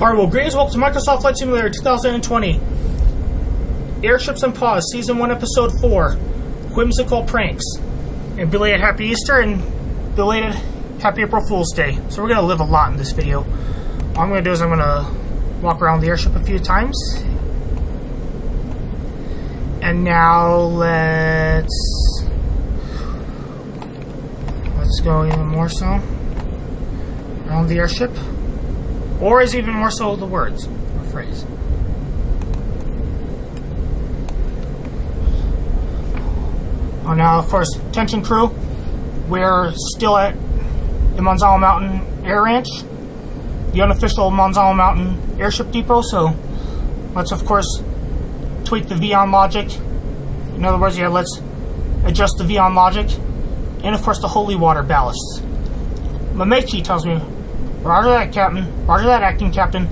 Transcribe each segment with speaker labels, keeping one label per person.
Speaker 1: Alright, well, greetings, welcome to Microsoft Flight Simulator 2020. Airships and Paws, Season 1, Episode 4. Whimsical Pranks. And belated Happy Easter and belated Happy April Fool's Day. So we're going to live a lot in this video. All I'm going to do is I'm going to walk around the airship a few times. And now let's go even more so around the airship. Or is even more so the words or phrase. Oh, now, of course, attention crew, we're still at the Manzano Mountain Air Ranch, the unofficial Manzano Mountain Airship Depot, so let's, of course, tweak the Vyon logic. In other words, yeah, let's adjust the Vyon logic, and, of course, the holy water ballasts. Mamechi tells me, Roger that, Captain. Roger that, Acting Captain.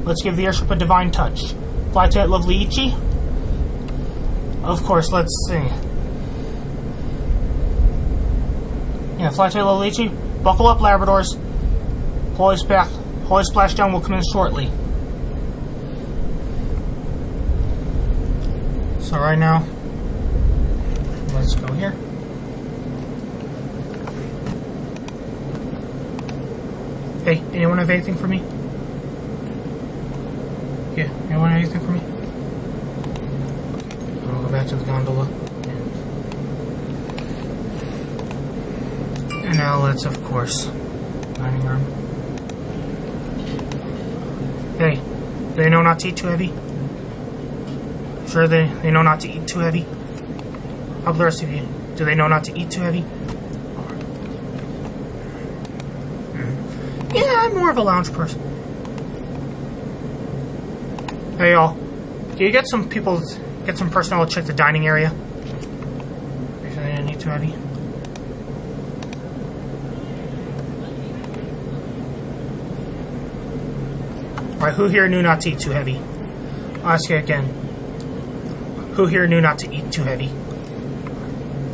Speaker 1: Let's give the airship a divine touch. Fly to that lovely Ichi. Of course, let's see. Yeah, fly to that lovely Ichi. Buckle up, Labradors. Holy splashdown will come in shortly. So right now, let's go here. Hey, anyone have anything for me? Yeah, anyone have anything for me? I'll go back to the gondola. And now let's, of course, dining room. Hey, do they know not to eat too heavy? Sure they know not to eat too heavy? How about the rest of you? Do they know not to eat too heavy? Yeah, I'm more of a lounge person. Hey, y'all. Can you get some people, get some personnel to check the dining area? Make sure they didn't eat too heavy. Alright, who here knew not to eat too heavy? I'll ask you again. Who here knew not to eat too heavy?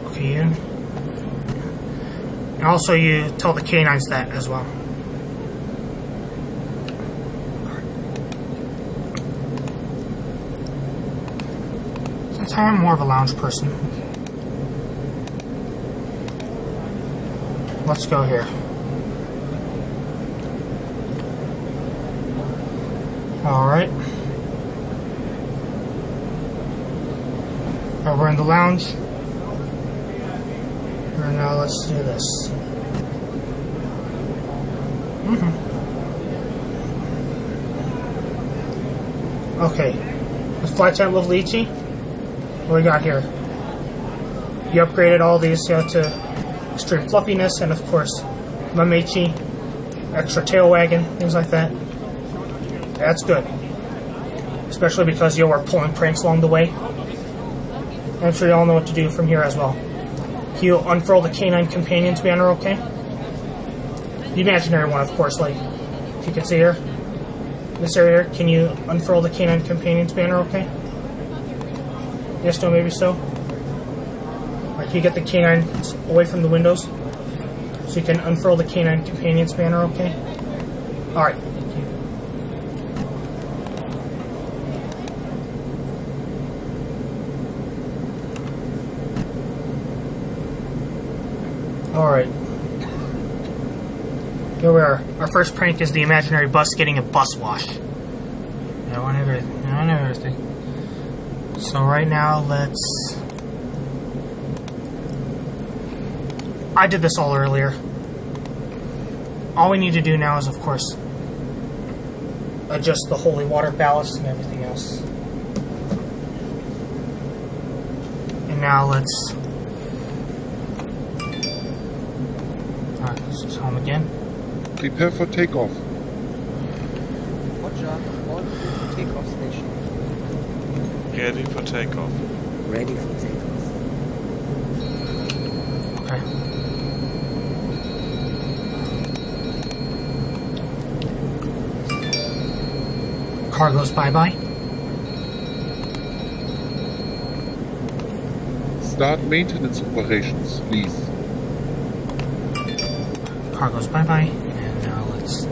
Speaker 1: Okay, you. And also, you tell the canines that as well. I'm more of a lounge person. Let's go here. Alright. We're in the lounge. And now let's do this. Okay. Let's fly to lovely Ichi. What we got here? You upgraded all these to extreme fluffiness and, of course, Mamechi, extra tail wagging, things like that. That's good. Especially because you are pulling pranks along the way. I'm sure you all know what to do from here as well. Can you unfurl the Canine Companions banner, okay? The imaginary one, of course, like, if you can see here. This area here, can you unfurl the Canine Companions banner, okay? Yes, no, maybe so. Like, you get the canines away from the windows, so you can unfurl the Canine Companions banner, okay? Alright, thank you. Alright. Here we are. Our first prank is the imaginary bus getting a bus wash. I want everything. So right now, let's... I did this all earlier. All we need to do now is, of course, adjust the holy water ballast and everything else. And now let's... Alright, let's tell him again.
Speaker 2: Prepare for takeoff.
Speaker 3: Roger, all to takeoff station.
Speaker 4: Ready for takeoff.
Speaker 3: Ready for takeoff.
Speaker 1: Okay. Car goes bye-bye.
Speaker 2: Start maintenance operations, please.
Speaker 1: Car goes bye-bye. And now let's...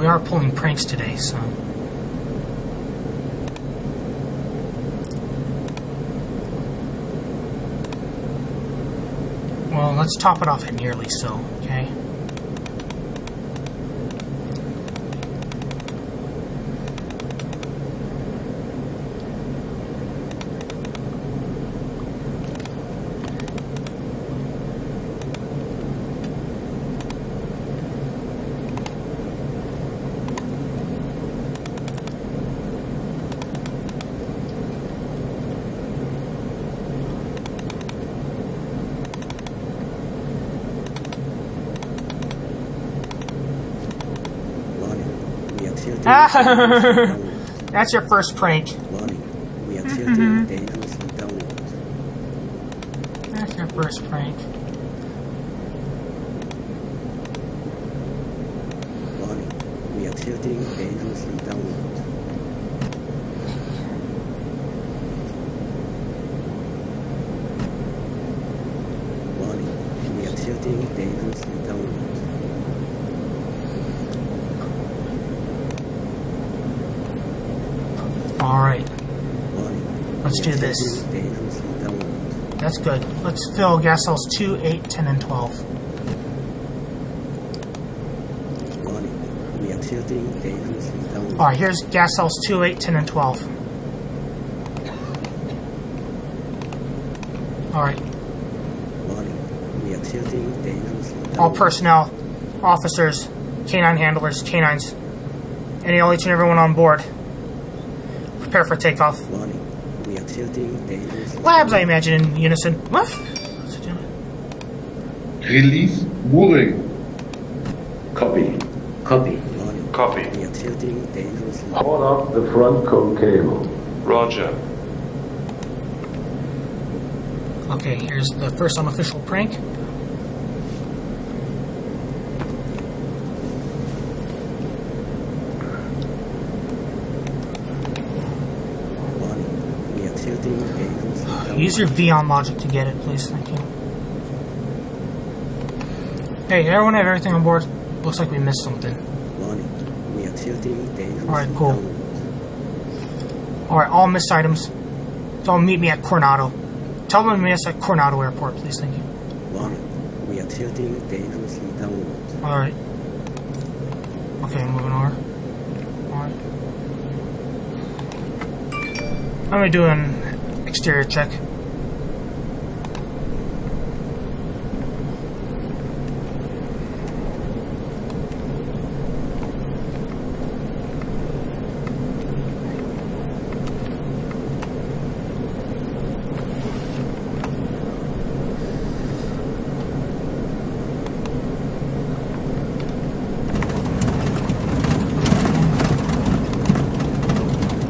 Speaker 1: we are pulling pranks today, so. Well, let's top it off at nearly so, okay? That's your first prank.
Speaker 3: Warning, we are tilting dangerously downward.
Speaker 1: That's your first prank.
Speaker 3: Warning, we are tilting dangerously downward. Warning, we are tilting dangerously downward.
Speaker 1: Alright. Let's do this. That's good. Let's fill gas cells 2, 8, 10, and 12. Alright, here's gas cells 2, 8, 10, and 12. Alright. All personnel, officers, canine handlers, canines, and each and everyone on board. Prepare for takeoff. Labs, I imagine, in unison. What?
Speaker 2: Release mooring.
Speaker 5: Copy.
Speaker 3: Copy.
Speaker 4: Copy.
Speaker 3: We are tilting dangerously.
Speaker 5: Hold up the front coat cable.
Speaker 4: Roger.
Speaker 1: Okay, here's the first unofficial prank. Use your Vyon logic to get it, please. Thank you. Hey, everyone have everything on board? Looks like we missed something. Alright, cool. Alright, all missed items. Don't meet me at Coronado. Tell them to meet us at Coronado Airport, please. Thank you.
Speaker 3: We are tilting dangerously downwards.
Speaker 1: Alright. Okay, moving over. Alright. I'm gonna do an exterior check.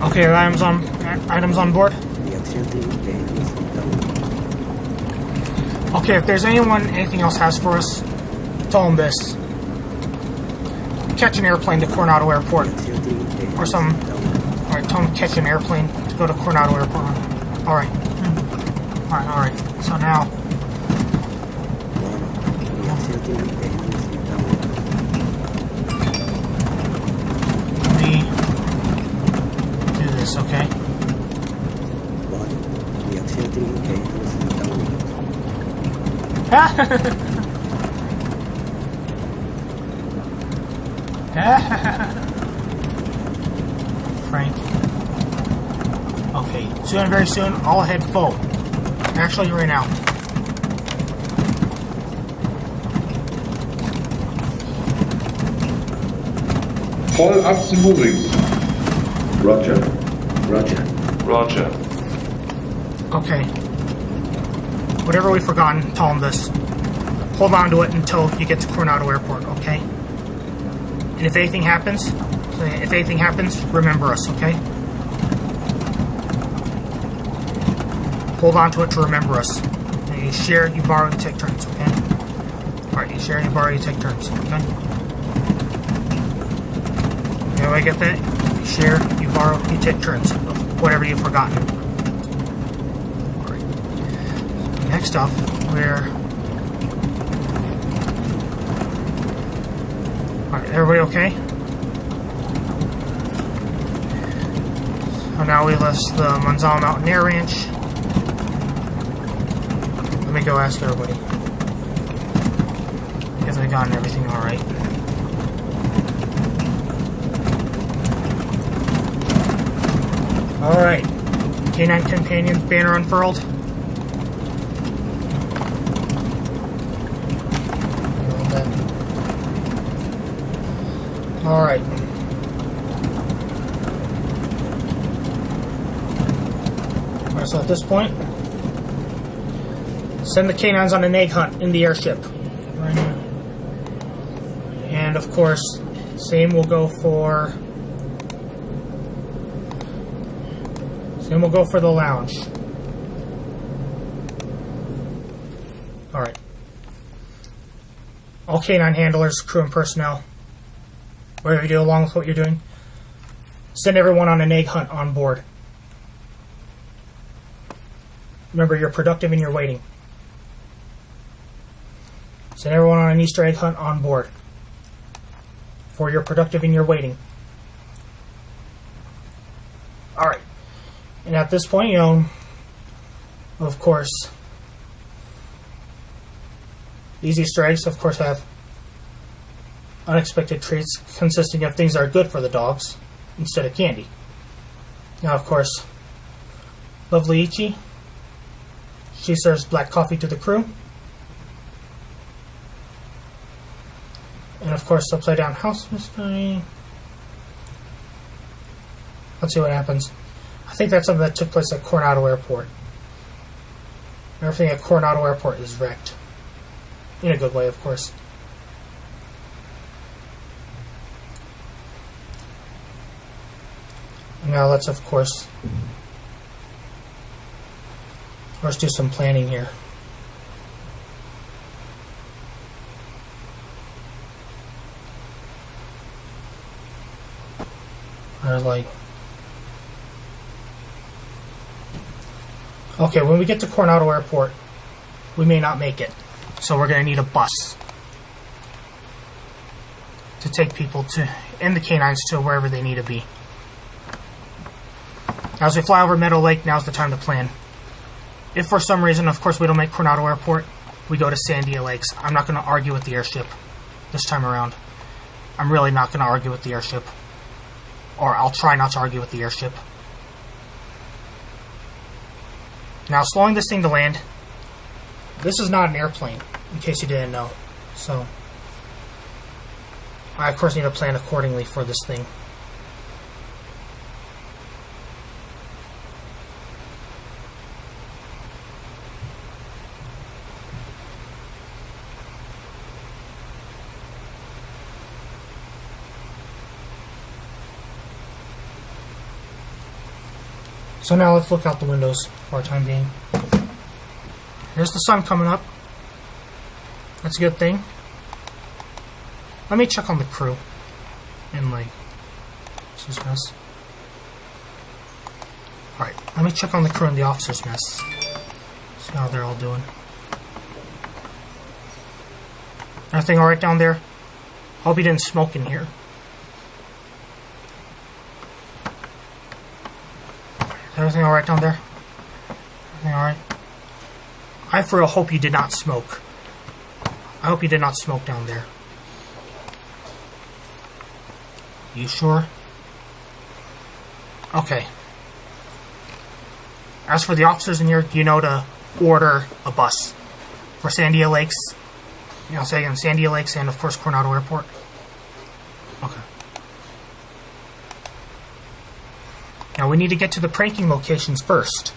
Speaker 1: Okay, items on board. Okay, if there's anything else has for us, tell them this. Catch an airplane to Coronado Airport. Or some... Alright, tell them to catch an airplane to go to Coronado Airport. Alright. Alright. So now... Let me do this, okay? Frank. Okay, soon, very soon, all ahead full. Actually, right now.
Speaker 2: Voll ab zum moorings.
Speaker 5: Roger. Roger.
Speaker 4: Roger.
Speaker 1: Okay. Whatever we've forgotten, tell them this. Hold on to it until you get to Coronado Airport, okay? And if anything happens, remember us, okay? Hold on to it to remember us. And you share, you borrow, you take turns, okay? Alright, you share, you borrow, you take turns, okay? Anybody get that? You share, you borrow, you take turns of whatever you've forgotten. Alright. Next up, we're... Alright, everybody okay? And now we left the Manzal Mountain Air Ranch. Let me go ask everybody if they gotten everything alright. Alright. Canine Companions banner unfurled. Alright. Alright, so at this point, send the canines on an egg hunt in the airship. Right now. And of course, same will go for the lounge. Alright. All canine handlers, crew and personnel, whatever you do along with what you're doing, send everyone on an egg hunt on board. Remember, you're productive and you're waiting. Send everyone on an Easter egg hunt on board. For you're productive and you're waiting. Alright. And at this point, of course, these Easter eggs, of course, have unexpected treats consisting of things that are good for the dogs instead of candy. Now, of course, lovely Ichi, she serves black coffee to the crew. And of course, upside down house mystery. Let's see what happens. I think that's something that took place at Coronado Airport. Everything at Coronado Airport is wrecked. In a good way, of course. Now let's, of course, do some planning here. Okay, when we get to Coronado Airport, we may not make it. So we're going to need a bus to take people and the canines to wherever they need to be. As we fly over Meadow Lake, now's the time to plan. If for some reason, of course, we don't make Coronado Airport, we go to Sandia Lakes. I'm not going to argue with the airship this time around. I'm really not going to argue with the airship. Or I'll try not to argue with the airship. Now, slowing this thing to land, this is not an airplane, in case you didn't know. So, I, of course, need to plan accordingly for this thing. So now let's look out the windows for our time being. There's the sun coming up. That's a good thing. Let me check on the crew. And this is mess. Alright, let me check on the crew and the officers' mess. See how they're all doing. Everything alright down there? Hope you didn't smoke in here. Everything alright down there? Everything alright? I for real hope you did not smoke. I hope you did not smoke down there. You sure? Okay. As for the officers in here, you know to order a bus for Sandia Lakes. Say again, Sandia Lakes and of course Coronado Airport. Okay. Now we need to get to the pranking locations first,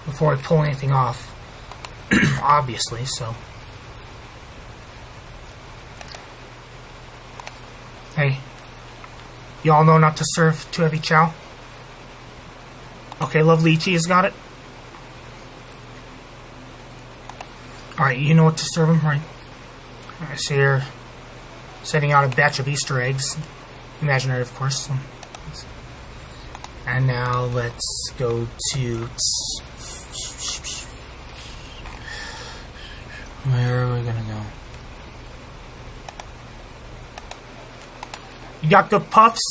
Speaker 1: before we pull anything off. Obviously, so. Hey, you all know not to serve too heavy chow? Okay, lovely Ichi has got it. Alright, you know what to serve him, right? I see you're setting out a batch of Easter eggs. Imaginary, of course. So. And now let's go to... Where are we gonna go? You got good puffs?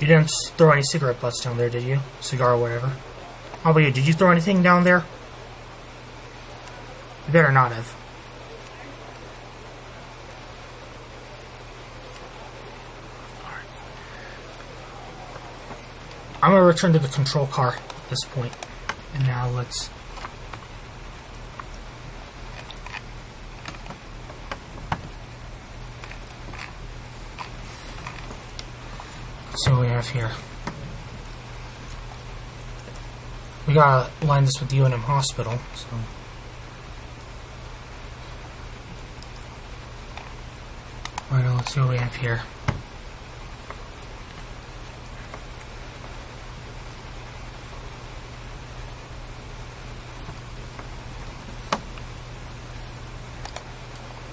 Speaker 1: You didn't throw any cigarette butts down there, did you? Cigar or whatever. How about you? Did you throw anything down there? You better not have. Alright. I'm going to return to the control car at this point. And now let's... see what we have here. We gotta line this with the UNM hospital, so. Alright, now let's see what we have here.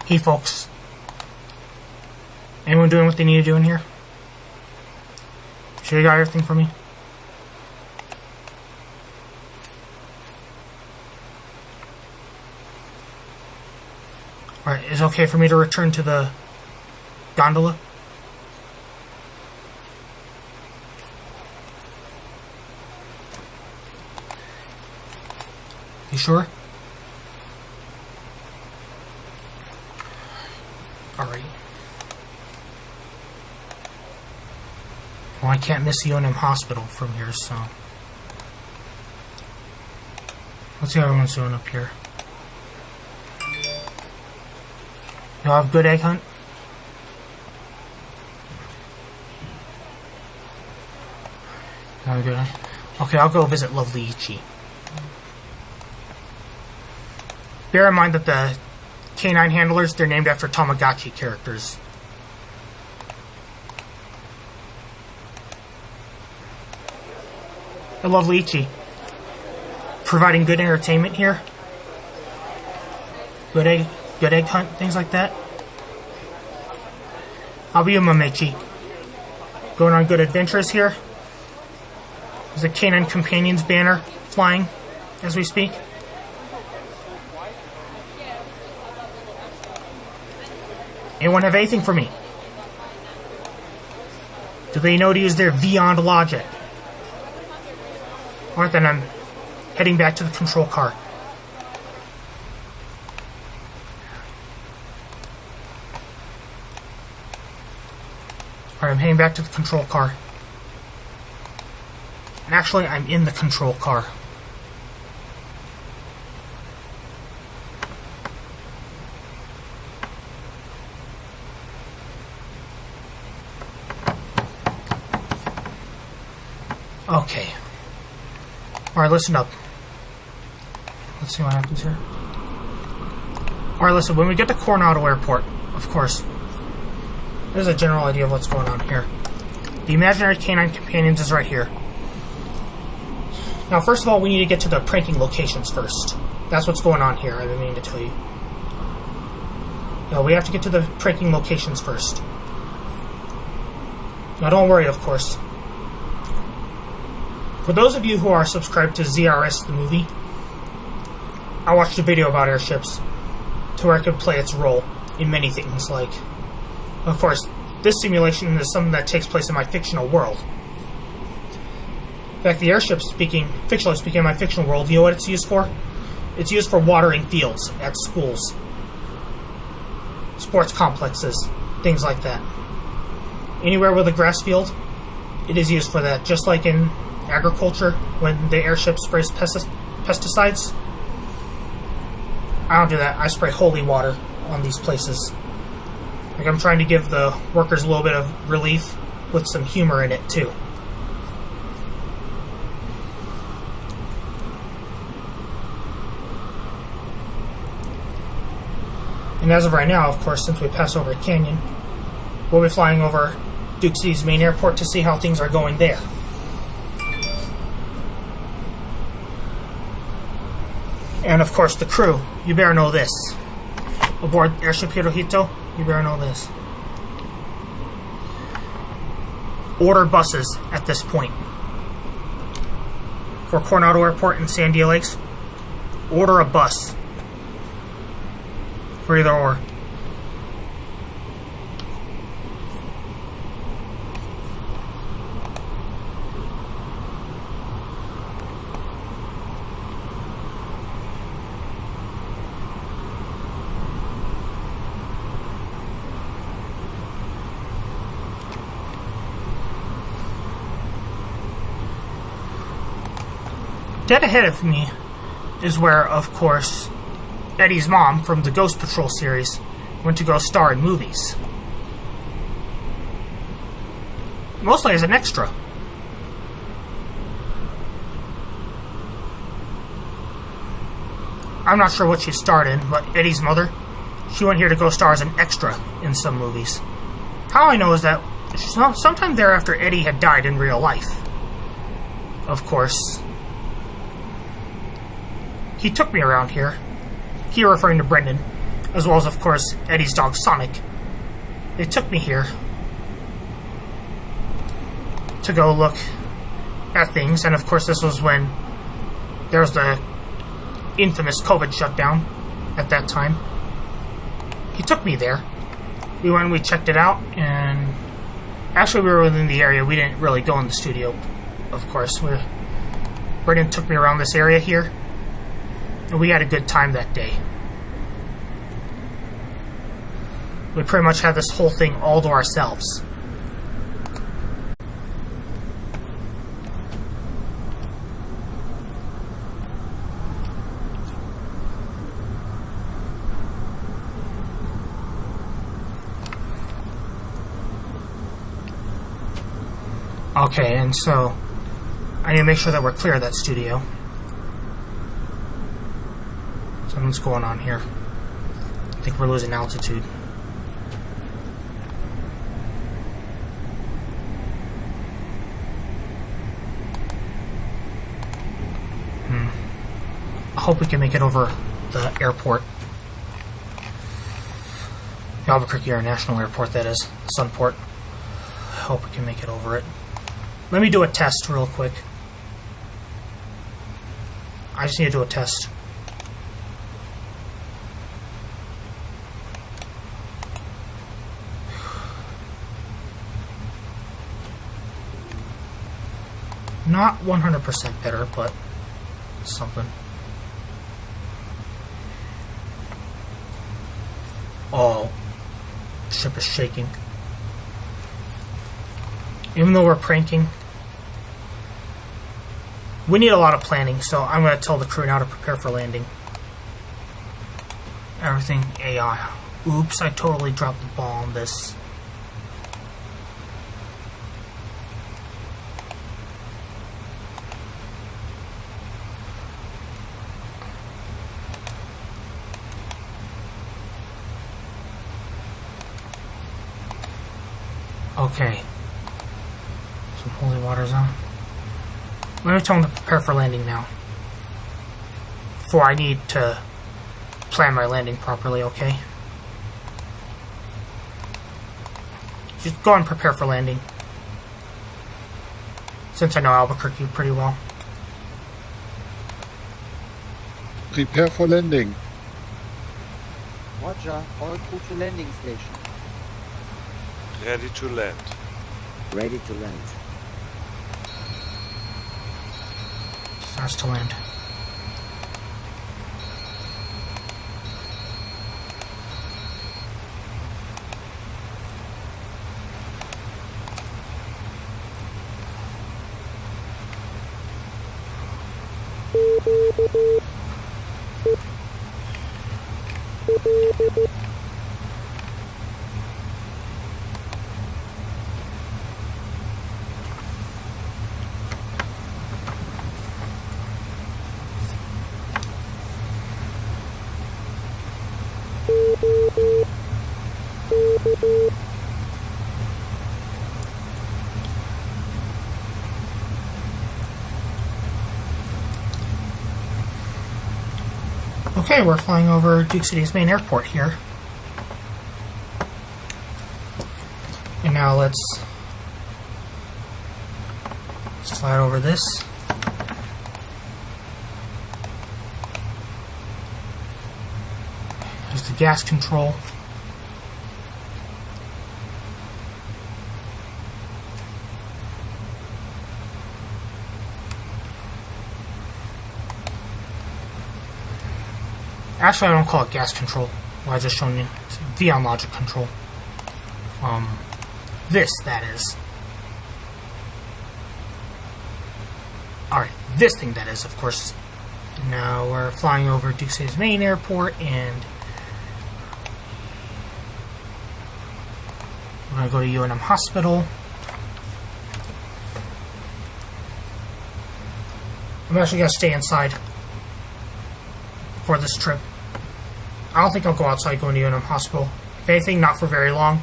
Speaker 1: Hey folks. Anyone doing what they need to do in here? Sure you got everything for me? Alright, is it okay for me to return to the gondola? You sure? Alright. Well, I can't miss the UNM hospital from here, so... Let's see how everyone's doing up here. Y'all have a good egg hunt? Good. Okay, I'll go visit Lovely Ichi. Bear in mind that the Canine Handlers, they're named after Tamagotchi characters. I love Lychee. Providing good entertainment here. Good egg hunt, things like that. How about you, Mamechi? Going on good adventures here. There's a Canine Companions banner flying as we speak. Anyone have anything for me? Do they know to use their Vyond logic? Alright, then I'm heading back to the control car. Alright, I'm heading back to the control car. And actually, I'm in the control car. Okay. Alright, listen up. Let's see what happens here. Alright, listen, when we get to Coronado Airport, of course, there's a general idea of what's going on here. The imaginary Canine Companions is right here. Now, first of all, we need to get to the pranking locations first. That's what's going on here, I've been meaning to tell you. Now, we have to get to the pranking locations first. Now, don't worry, of course. For those of you who are subscribed to ZRS the movie, I watched a video about airships to where I could play its role in many things, like, of course, this simulation is something that takes place in my fictional world. In fact, the airship fictionally speaking, in my fictional world, you know what it's used for? It's used for watering fields at schools, sports complexes, things like that. Anywhere with a grass field, it is used for that, just like in agriculture when the airship sprays pesticides. I don't do that. I spray holy water on these places. Like, I'm trying to give the workers a little bit of relief with some humor in it too. And as of right now, of course, since we pass over a canyon, we'll be flying over Duke City's main airport to see how things are going there. And of course, the crew, you better know this. Aboard Airship Hirohito, you better know this. Order buses at this point. For Coronado Airport and Sandia Lakes, order a bus. For either or. Dead ahead of me is where, of course, Eddy's mom from the Ghost Patrol series went to go star in movies. Mostly as an extra. I'm not sure what she starred in, but Eddy's mother, she went here to go star as an extra in some movies. How I know is that sometime thereafter Eddy had died in real life. Of course, he took me around here. He referring to Brendan, as well as, of course, Eddy's dog Sonic. They took me here to go look at things, and of course this was when there was the infamous COVID shutdown at that time. He took me there. We went and we checked it out, and actually we were within the area. We didn't really go in the studio, of course. Brendan took me around this area here, and we had a good time that day. We pretty much had this whole thing all to ourselves. Okay, and so I need to make sure that we're clear of that studio. Something's going on here. I think we're losing altitude. I hope we can make it over the airport. The Albuquerque International Airport, that is. Sunport. I hope we can make it over it. Let me do a test real quick. I just need to do a test. Not 100% better, but it's something. Oh, the ship is shaking. Even though we're pranking, we need a lot of planning, so I'm going to tell the crew now to prepare for landing. Everything AI. Oops, I totally dropped the ball on this. Okay. Some holy water's on. Let me tell them to prepare for landing now. For I need to plan my landing properly, okay? Just go and prepare for landing. Since I know Albuquerque pretty well.
Speaker 2: Prepare for landing.
Speaker 6: Roger, all crew to landing station.
Speaker 4: Ready to land.
Speaker 3: Ready to land.
Speaker 1: Starts to land. Okay, we're flying over Duke City's main airport here. And now let's slide over this. There's the gas control. Actually, I don't call it gas control. Well, I just shown you. It's Vyon logic control. This, that is. Alright. This thing, that is, of course. Now we're flying over Dux's main airport, and we're going to go to UNM Hospital. I'm actually going to stay inside for this trip. I don't think I'll go outside going to UNM Hospital. If anything, not for very long.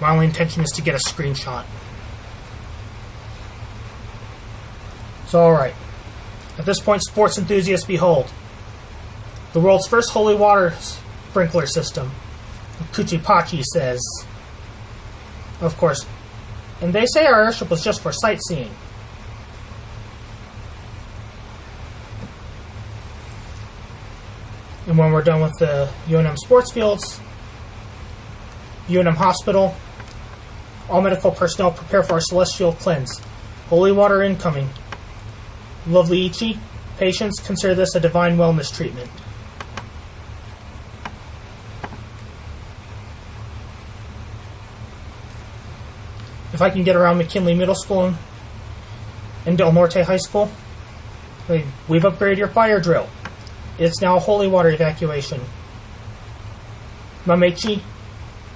Speaker 1: My only intention is to get a screenshot. So, alright. At this point, sports enthusiasts, behold. The world's first holy water sprinkler system. Kuchipachi says. Of course. And they say our airship was just for sightseeing. And when we're done with the UNM sports fields, UNM Hospital, all medical personnel prepare for our celestial cleanse. Holy water incoming. Lovely Ichi, patients, consider this a divine wellness treatment. If I can get around McKinley Middle School and Del Norte High School, we've upgraded your fire drill. It's now holy water evacuation. Mamechi,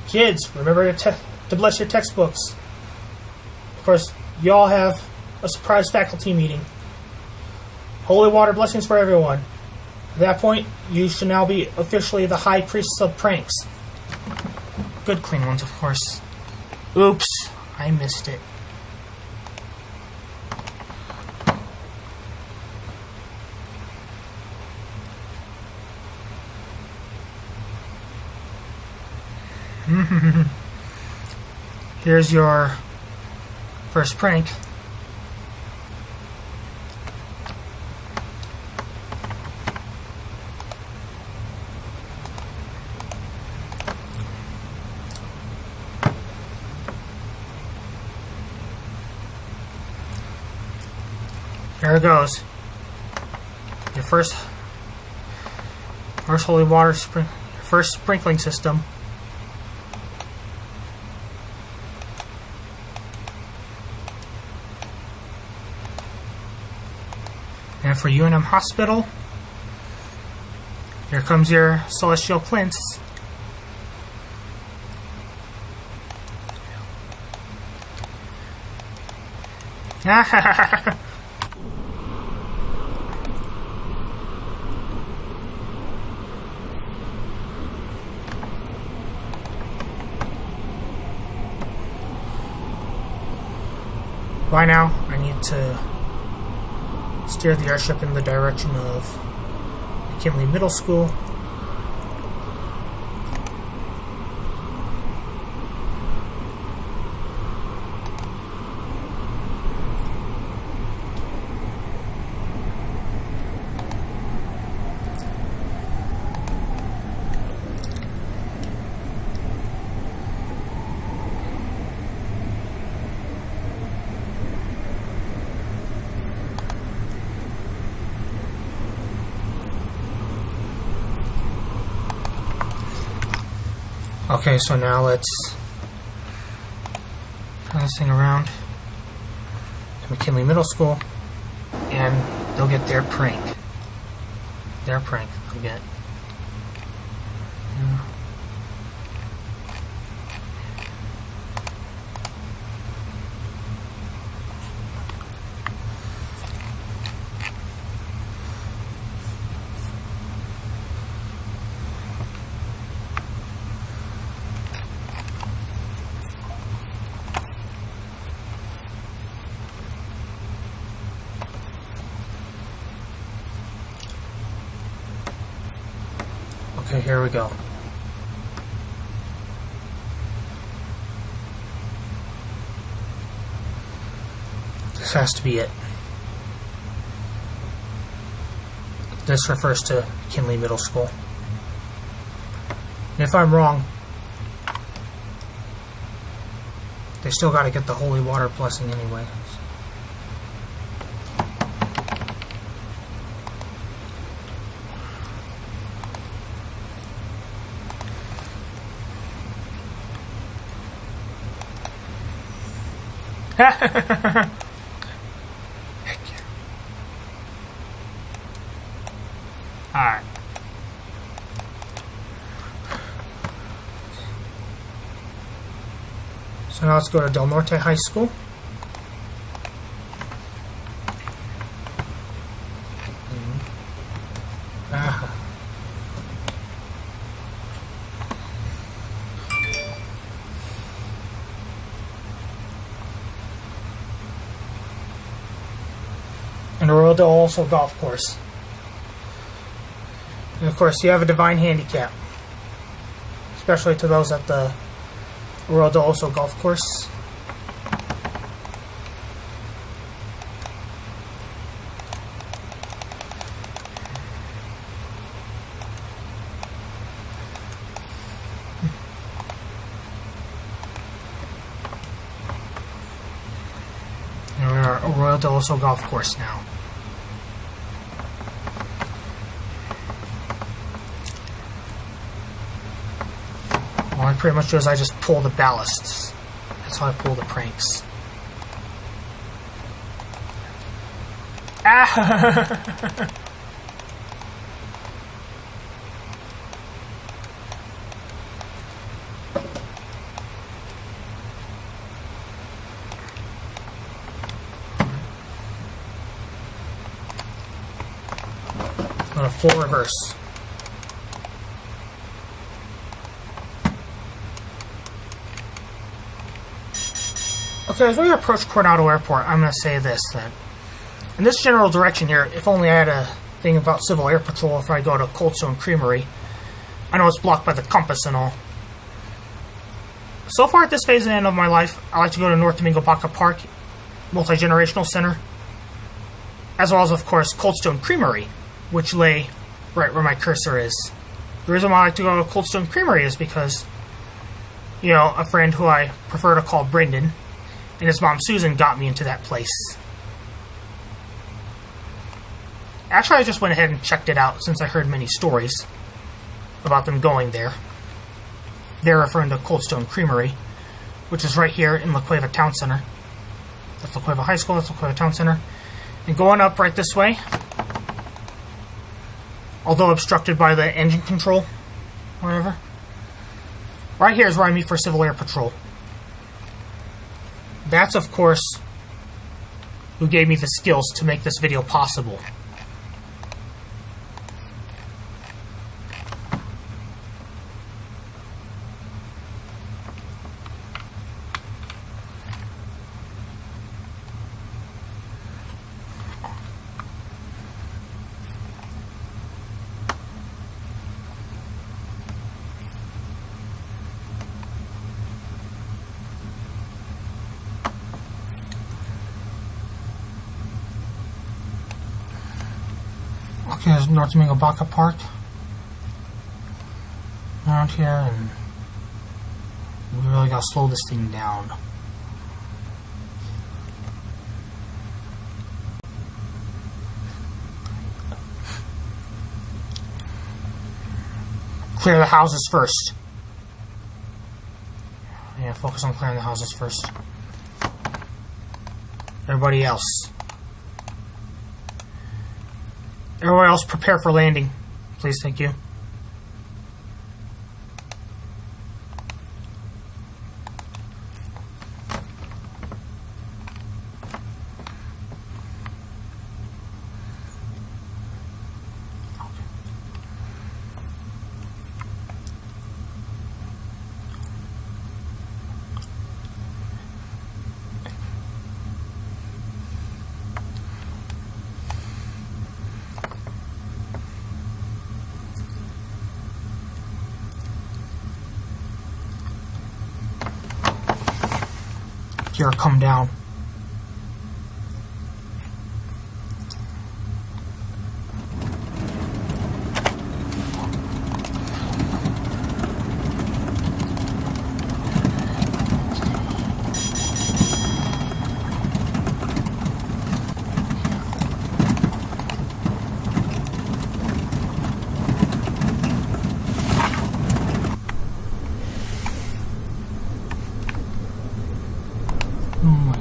Speaker 1: kids, remember to bless your textbooks. Of course, you all have a surprise faculty meeting. Holy water blessings for everyone. At that point, you should now be officially the high priests of pranks. Good clean ones, of course. Oops, I missed it. Here's your first prank. Here it goes. Your first holy water first sprinkling system. And for UNM Hospital, here comes your celestial cleanse. By now, I need to steer the airship in the direction of McKinley Middle School. Okay, so now let's turn this thing around to McKinley Middle School, and they'll get their prank. They'll get. Yeah. Okay, here we go. This has to be it. This refers to McKinley Middle School. And if I'm wrong, they still got to get the holy water blessing anyway. Heck yeah. Alright. So now let's go to Norte High School. And Hriohito also golf course. And of course, you have a divine handicap, especially to those at the Hriohito also golf course. And we're at Hriohito also golf course now. All I pretty much do is I just pull the ballasts. That's how I pull the pranks. Ah! On a full reverse. Okay, as we approach Coronado Airport, I'm going to say this, that in this general direction here, if only I had a thing about Civil Air Patrol if I go to Cold Stone Creamery. I know it's blocked by the compass and all. So far at this phase and end of my life, I like to go to North Domingo Baca Park, Multi-Generational Center, as well as, of course, Cold Stone Creamery, which lay right where my cursor is. The reason why I like to go to Cold Stone Creamery is because, you know, a friend who I prefer to call Brendan and his mom Susan got me into that place. Actually, I just went ahead and checked it out since I heard many stories about them going there. They're referring to Cold Stone Creamery, which is right here in La Cueva Town Center. That's La Cueva High School, that's La Cueva Town Center. And going up right this way, although obstructed by the engine control, whatever, right here is where I meet for Civil Air Patrol. That's, of course, who gave me the skills to make this video possible. Okay, there's North Domingo Baca Park around here, and we really gotta slow this thing down. Clear the houses first. Yeah, focus on clearing the houses first. Everybody else. Everyone else prepare for landing. Please, thank you. Here, come down. Oh my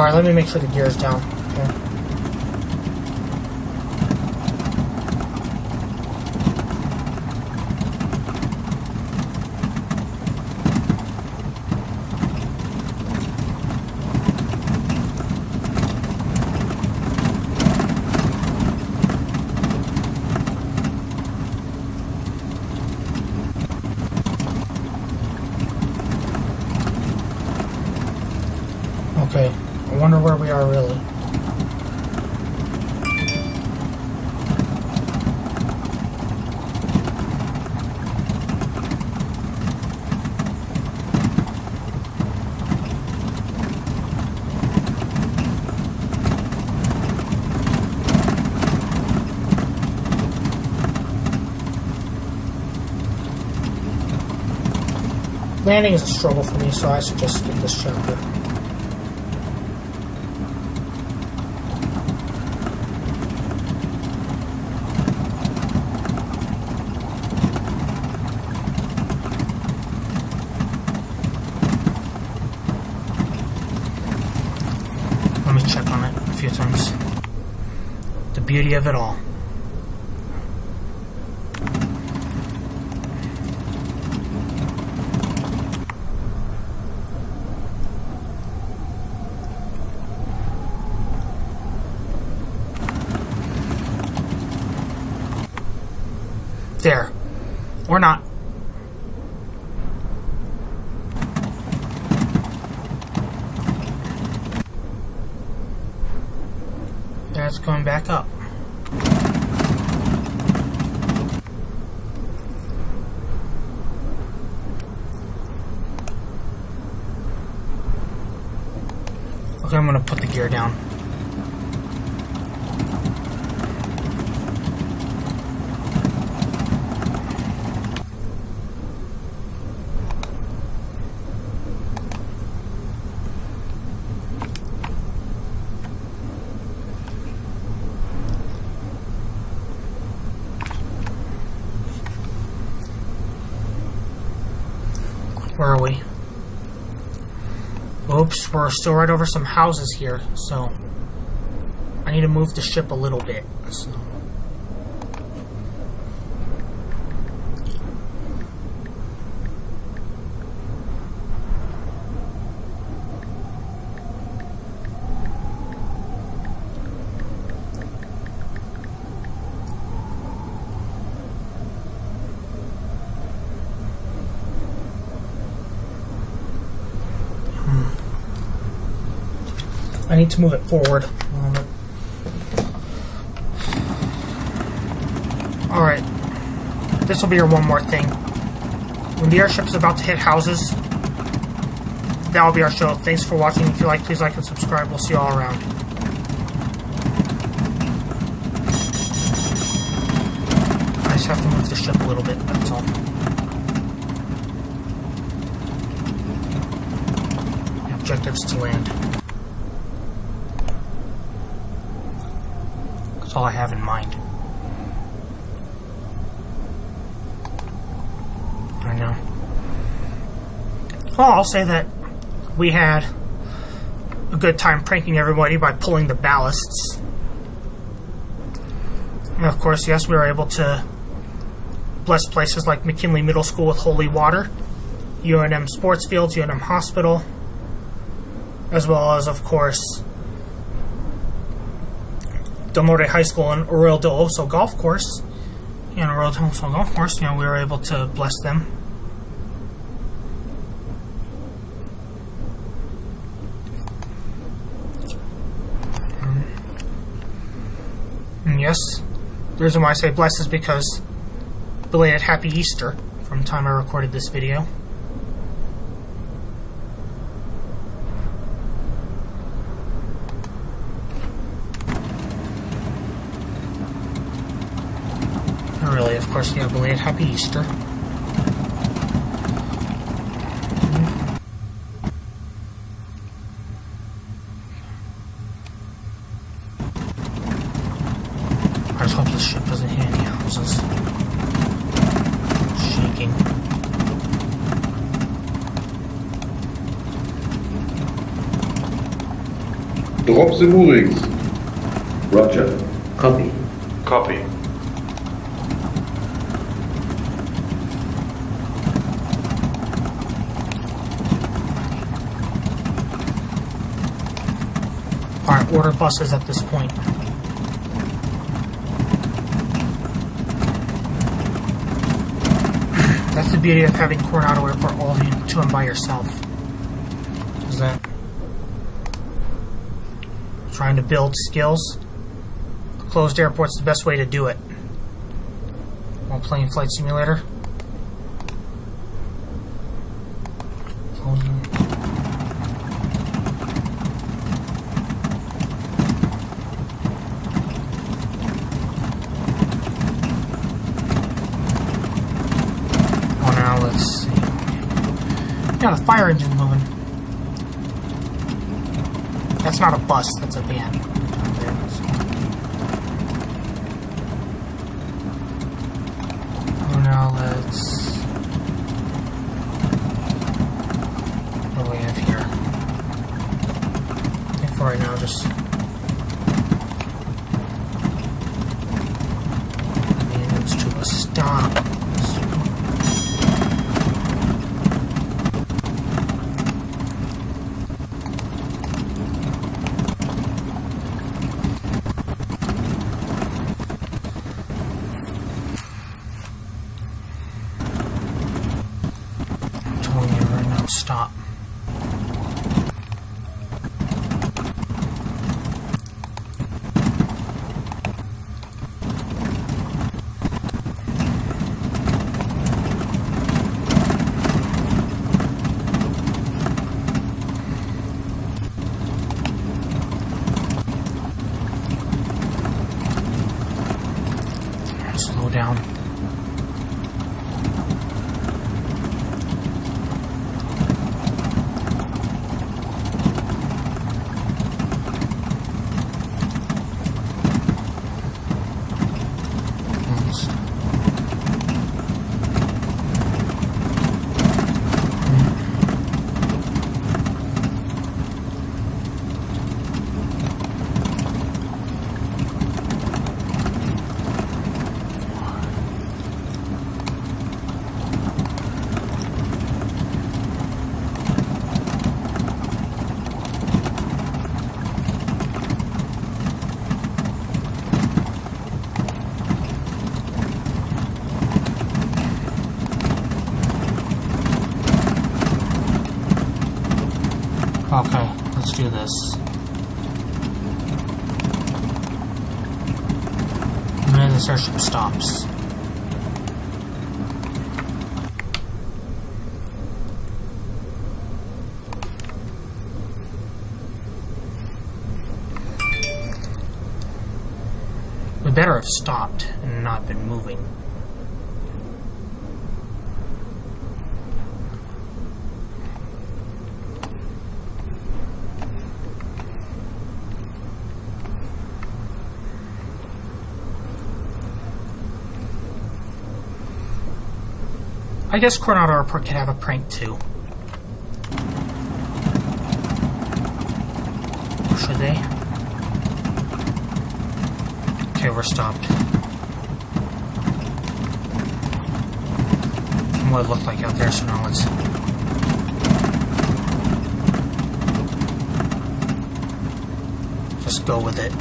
Speaker 1: Alright, let me make sure the gear's down. Okay. Okay, I wonder where we are really. Landing is a struggle for me, so I suggest skip this chapter. Let me check on it a few times. The beauty of it all. There. Or not. That's going back up. Okay, I'm going to put the gear down. Where are we? Oops, we're still right over some houses here, so I need to move the ship a little bit. So. I need to move it forward. Alright. This will be your one more thing. When the airship's about to hit houses, that will be our show. Thanks for watching. If you like, please like and subscribe. We'll see you all around. I just have to move the ship a little bit, that's all. The objective's to land. That's all I have in mind. I know. Well, I'll say that we had a good time pranking everybody by pulling the ballasts. And of course, yes, we were able to bless places like McKinley Middle School with holy water, UNM sports fields, UNM hospital, as well as, of course, the Norte High School and Hriohito golf course. And Hriohito golf course, we were able to bless them. And yes, the reason why I say bless is because belated Happy Easter from the time I recorded this video. Really, of course, belated Happy Easter. I just hope this ship doesn't hit any houses. Shaking.
Speaker 2: Drop the moorings.
Speaker 5: Roger. Copy.
Speaker 4: Copy.
Speaker 1: Alright, order buses at this point. That's the beauty of having Coronado Airport all to and by yourself. Is that trying to build skills? A closed airport's the best way to do it. While playing Flight Simulator. Closing. Oh, now let's see. Yeah, the fire engine's moving. That's not a bus, that's a van. Oh, now let's... What do we have here? I think for right now, just... Means to a stop. Stop. Slow down. Okay, let's do this. And then this airship stops. We better have stopped and not been moving. I guess Coronado Airport could have a prank too. Or should they? Okay, we're stopped. From what it looked like out there, so now let's... just go with it.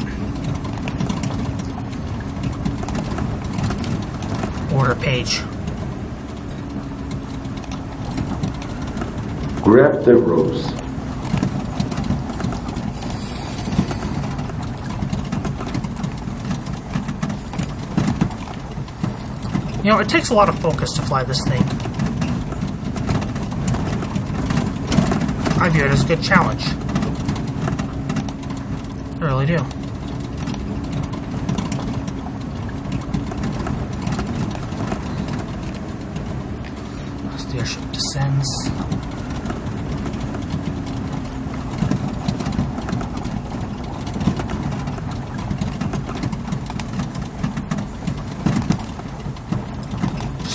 Speaker 1: Order page.
Speaker 5: Grab the ropes.
Speaker 1: You know, it takes a lot of focus to fly this thing. I view it as a good challenge. I really do. As the airship descends.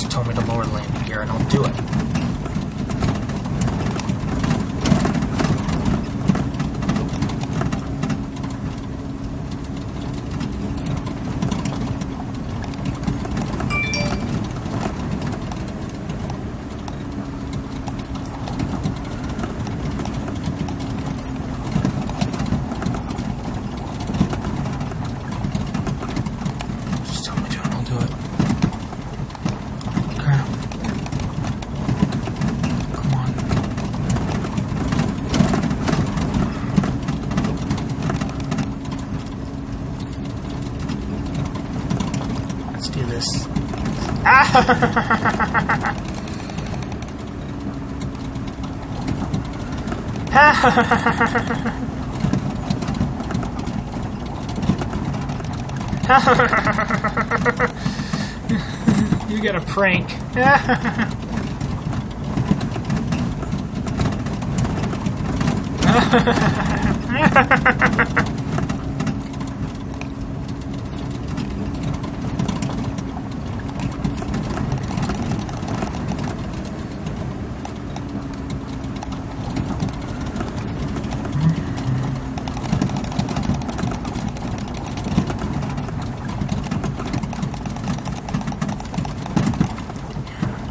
Speaker 1: Tell me to lower the landing gear and I'll do it. You get a prank.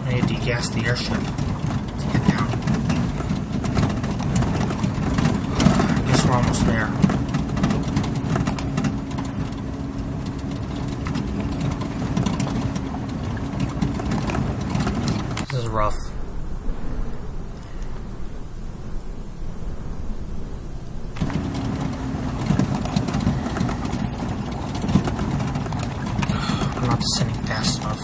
Speaker 1: I need to degas the airship to get down. I guess we're almost there. This is rough. I'm not descending fast enough.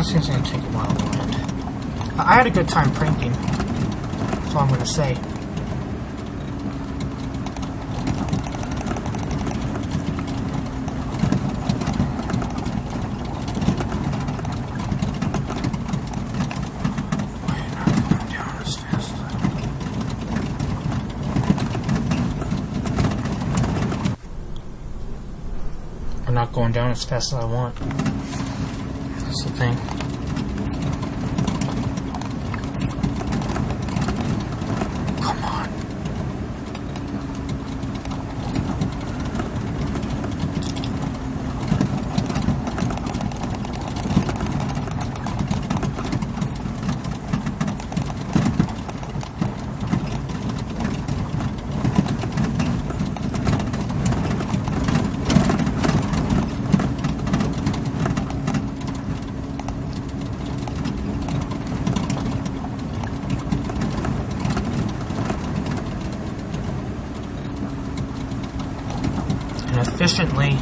Speaker 1: This is going to take a while to land. I had a good time pranking. That's all I'm going to say. Why are you not going down as fast as I want? I'm not going down as fast as I want. That's the thing. Come on. Efficiently.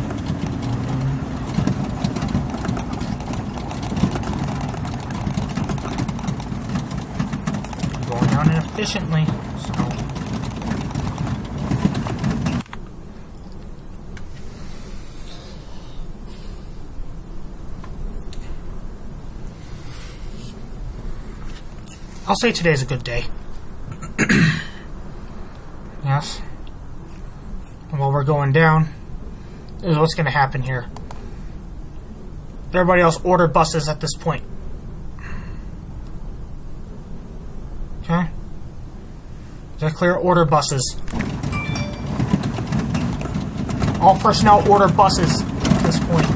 Speaker 1: Going down inefficiently. So. I'll say today's a good day. Yes. And while we're going down, this is what's going to happen here. Everybody else order buses at this point. Okay? Is that clear? Order buses. All personnel order buses at this point.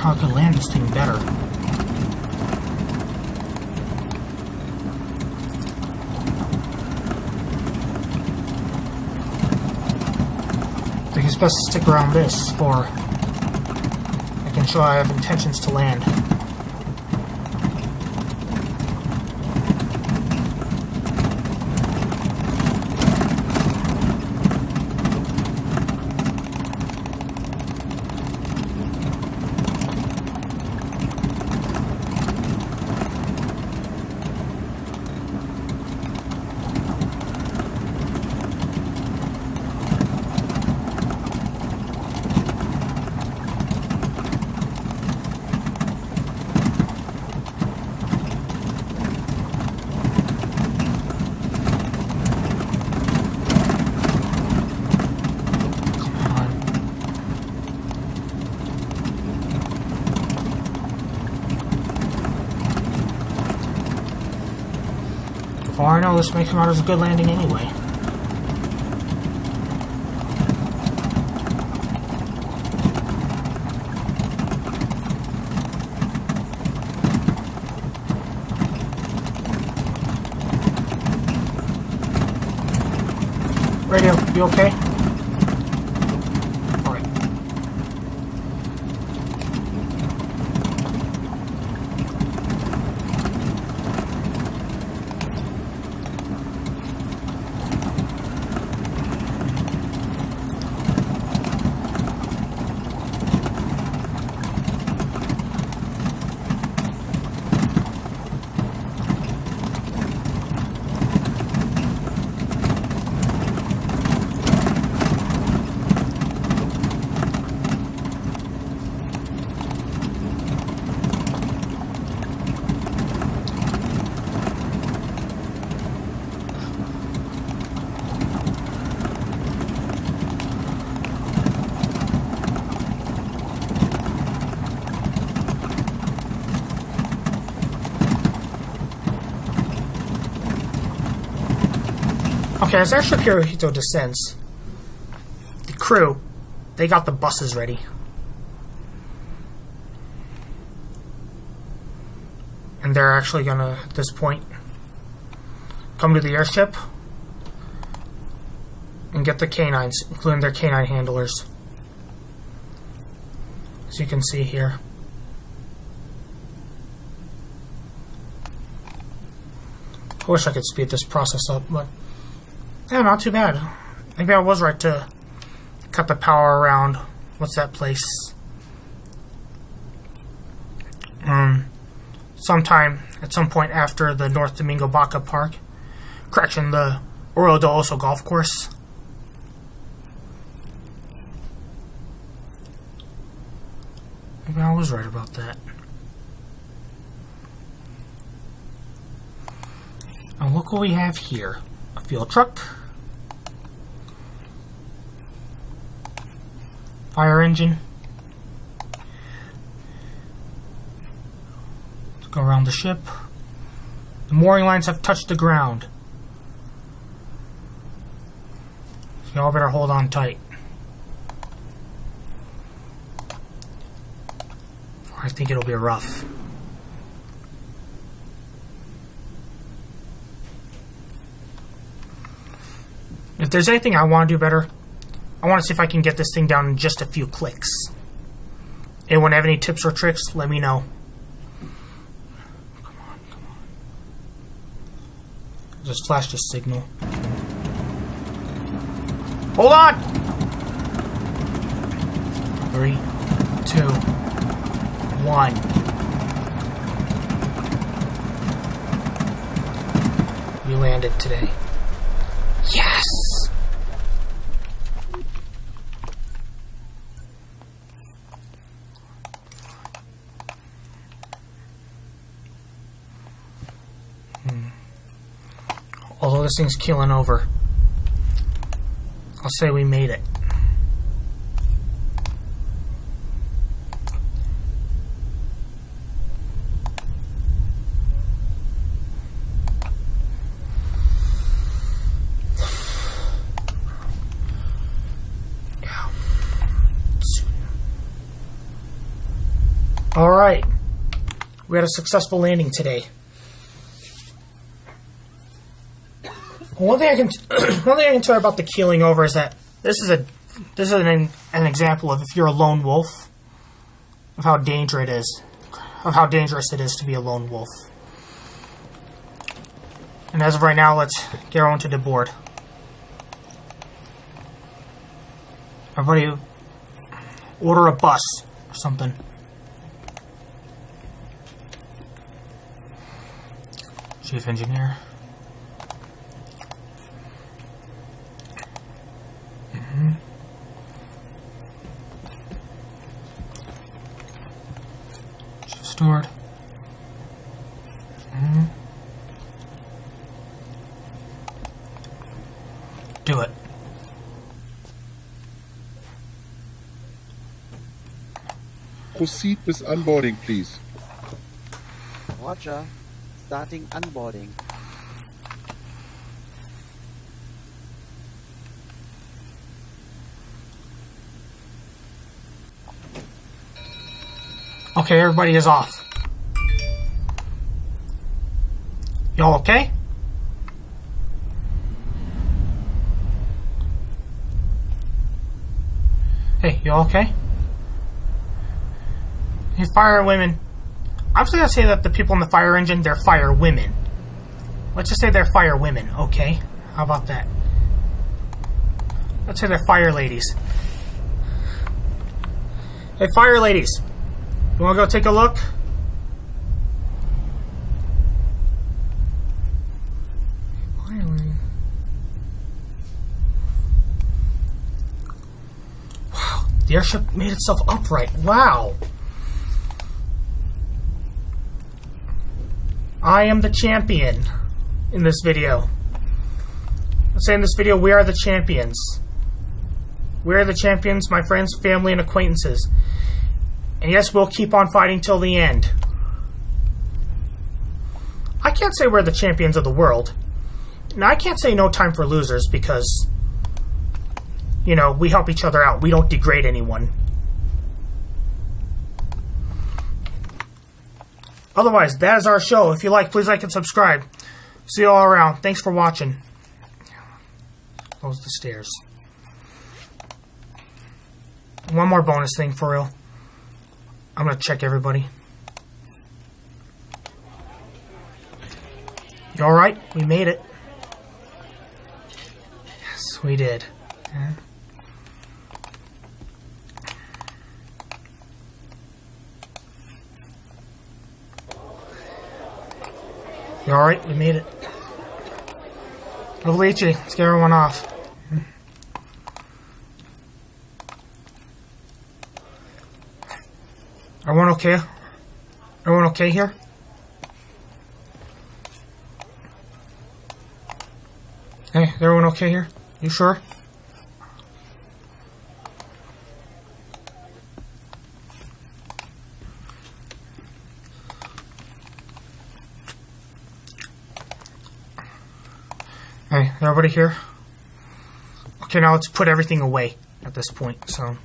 Speaker 1: how I could land this thing better. I think it's best to stick around this for I can show I have intentions to land. For all I know, this may come out as a good landing anyway. Radio, you okay? Alright. Okay, as Airship Hirohito descends, the crew, they got the buses ready. And they're actually gonna, at this point, come to the airship and get the canines, including their canine handlers. As you can see here. I wish I could speed this process up, but yeah, not too bad. Maybe I was right to cut the power around. What's that place? Sometime at some point after the North Domingo Baca Park. Correction, the Rio del Oso golf course. Maybe I was right about that. And look what we have here. A fuel truck. Fire engine. Let's go around the ship. The mooring lines have touched the ground. So y'all better hold on tight. I think it'll be rough. If there's anything I want to do better, I want to see if I can get this thing down in just a few clicks. Anyone have any tips or tricks? Let me know. Come on, come on. Just flash the signal. Hold on! 3, 2, 1. We landed today. Yes! Although this thing's keeling over, I'll say we made it. Alright. We had a successful landing today. One thing I can tell you about the keeling over is that this is an example of if you're a lone wolf, of how dangerous it is to be a lone wolf. And as of right now, let's get on to the board. Everybody order a bus or something. Chief Engineer. Chief Steward. Do it.
Speaker 2: Proceed with unboarding, please.
Speaker 6: Roger. Starting unboarding.
Speaker 1: Okay, everybody is off. Y'all okay? Hey, y'all okay? Hey, fire women. I'm just gonna say that the people in the fire engine, they're fire women. Let's just say they're fire women, okay? How about that? Let's say they're fire ladies. Hey, fire ladies. You wanna go take a look? Wow, the airship made itself upright. Wow. I am the champion in this video. Let's say in this video, we are the champions. We are the champions, my friends, family, and acquaintances. And yes, we'll keep on fighting till the end. I can't say we're the champions of the world. Now, I can't say no time for losers because, you know, we help each other out. We don't degrade anyone. Otherwise, that is our show. If you like, please like and subscribe. See you all around. Thanks for watching. Close the stairs. One more bonus thing for real. I'm going to check everybody. You alright? We made it. Yes, we did. Yeah. You alright? We made it. Luigi, let's get everyone off. Everyone okay? Everyone okay here? Hey, is everyone okay here? You sure? Hey, everybody here? Okay, now let's put everything away at this point, so...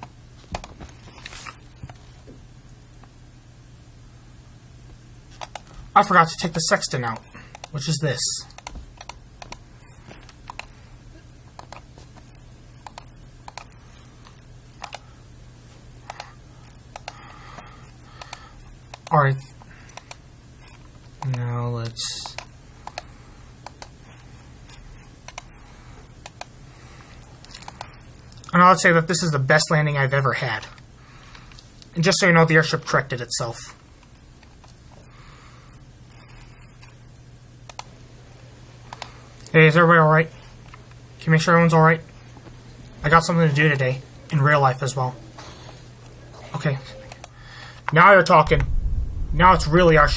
Speaker 1: I forgot to take the sextant out, which is this. Alright. Now let's... And I'll say that this is the best landing I've ever had. And just so you know, the airship corrected itself. Hey, is everybody alright? Can you make sure everyone's alright? I got something to do today. In real life as well. Okay. Now you're talking. Now it's really our